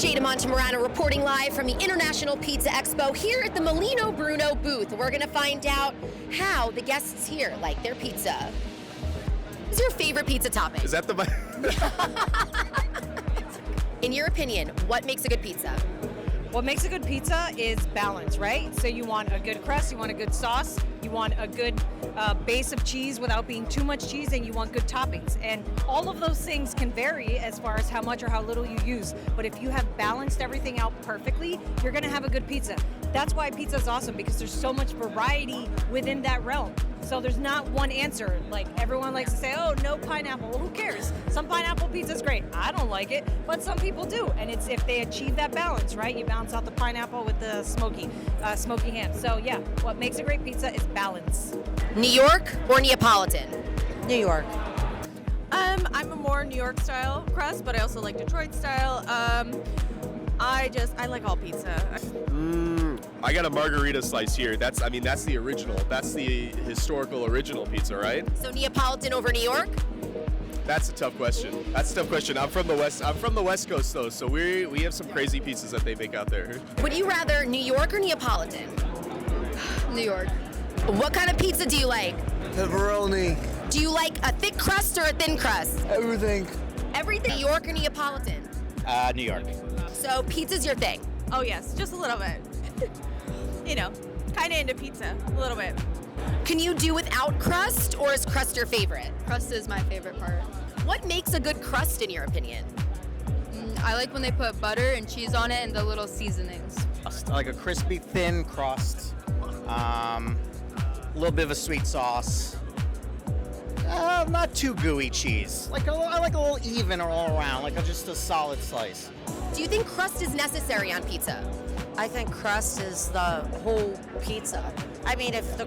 It's Jada Montemarano reporting live from the International Pizza Expo here at the Molino Bruno booth. We're going to find out how the guests here like their pizza. What's your favorite pizza topping? Is that the... In your opinion, what makes a good pizza? What makes a good pizza is balance, right? So you want a good crust, you want a good sauce, you want a good base of cheese without being too much cheese, and you want good toppings. And all of those things can vary as far as how much or how little you use. But if you have balanced everything out perfectly, you're gonna have a good pizza. That's why pizza is awesome, because there's so much variety within that realm. So there's not one answer. Like, everyone likes to say, oh, no pineapple. Well, who cares? Some pineapple pizza's great. I don't like it, but some people do. And it's if they achieve that balance, right? You balance out the pineapple with the smoky ham. So yeah, what makes a great pizza is balance. New York or Neapolitan? New York. I'm a more New York style crust, but I also like Detroit style. I like all pizza. I got a margarita slice here. That's the original. That's the historical original pizza, right? So Neapolitan over New York? That's a tough question. I'm from the West Coast though, so we have some crazy pizzas that they make out there. Would you rather New York or Neapolitan? New York. What kind of pizza do you like? Pepperoni. Do you like a thick crust or a thin crust? Everything. Everything. New York or Neapolitan? New York. So pizza's your thing? Oh yes, just a little bit. Kind of into pizza, a little bit. Can you do without crust, or is crust your favorite? Crust is my favorite part. What makes a good crust in your opinion? I like when they put butter and cheese on it and the little seasonings. I like a crispy, thin crust. A little bit of a sweet sauce. Not too gooey cheese. I like a little even all around, like just a solid slice. Do you think crust is necessary on pizza? I think crust is the whole pizza. I mean, if the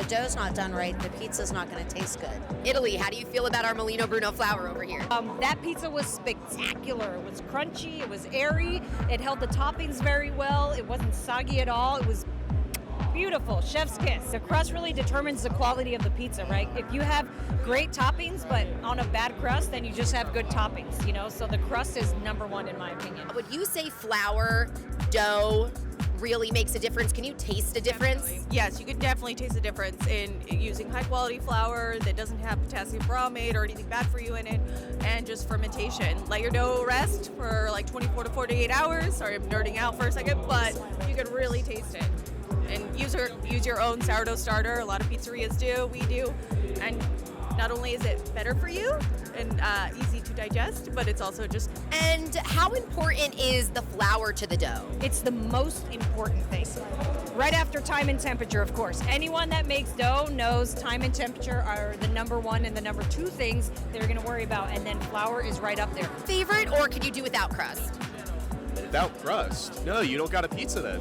dough's not done right, the pizza's not going to taste good. Italy, how do you feel about our Molino Bruno flour over here? That pizza was spectacular. It was crunchy, it was airy, it held the toppings very well, it wasn't soggy at all, it was beautiful, chef's kiss. The crust really determines the quality of the pizza, right? If you have great toppings, but on a bad crust, then you just have good toppings, So the crust is number one in my opinion. Would you say flour, dough really makes a difference? Can you taste a difference? Definitely. Yes, you could definitely taste a difference in using high quality flour that doesn't have potassium bromate or anything bad for you in it, and just fermentation. Let your dough rest for like 24 to 48 hours. Sorry, I'm nerding out for a second, but you could really taste it. And use your own sourdough starter. A lot of pizzerias do, we do. And not only is it better for you and easy to digest, but it's also just... And how important is the flour to the dough? It's the most important thing. Right after time and temperature, of course. Anyone that makes dough knows time and temperature are the number one and the number two things they're going to worry about, and then flour is right up there. Favorite, or could you do without crust? Without crust? No, you don't got a pizza then.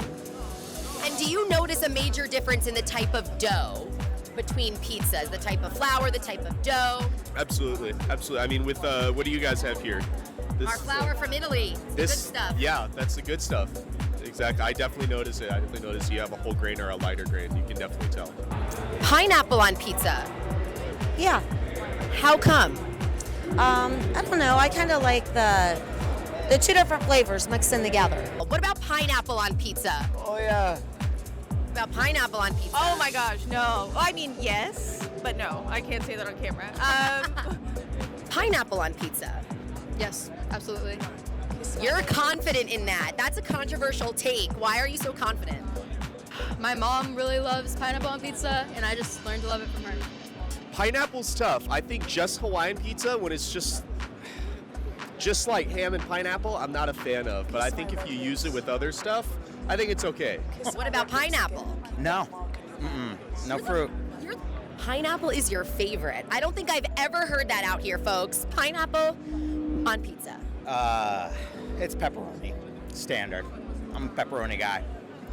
And do you notice a major difference in the type of dough between pizzas? The type of flour, the type of dough? Absolutely. I mean, with what do you guys have here? Our flour from Italy. It's the good stuff. Yeah, that's the good stuff. Exactly. I definitely notice it. I definitely notice you have a whole grain or a lighter grain. You can definitely tell. Pineapple on pizza. Yeah. How come? I don't know. I kind of like the two different flavors mixed in together. What about pineapple on pizza? Oh yeah. About pineapple on pizza. Oh my gosh, no. I mean, yes, but no. I can't say that on camera. Pineapple on pizza. Yes, absolutely. You're confident in that. That's a controversial take. Why are you so confident? My mom really loves pineapple on pizza, and I just learned to love it from her. Pineapple's tough. I think just Hawaiian pizza, when it's just like ham and pineapple, I'm not a fan of. But I think if you use it with other stuff, I think it's okay. What about pineapple? No. No fruit. Pineapple is your favorite. I don't think I've ever heard that out here, folks. Pineapple on pizza. It's pepperoni. Standard. I'm a pepperoni guy.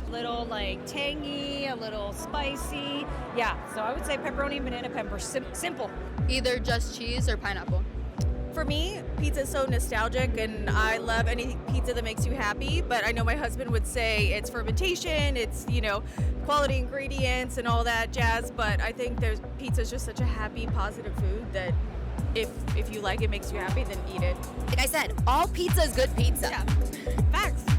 A little tangy, a little spicy. Yeah, so I would say pepperoni, banana pepper, simple. Either just cheese or pineapple. For me, pizza is so nostalgic, and I love any pizza that makes you happy, but I know my husband would say it's fermentation, it's, quality ingredients and all that jazz, but I think pizza is just such a happy, positive food that if you like it, makes you happy, then eat it. Like I said, all pizza is good pizza. Yeah, facts.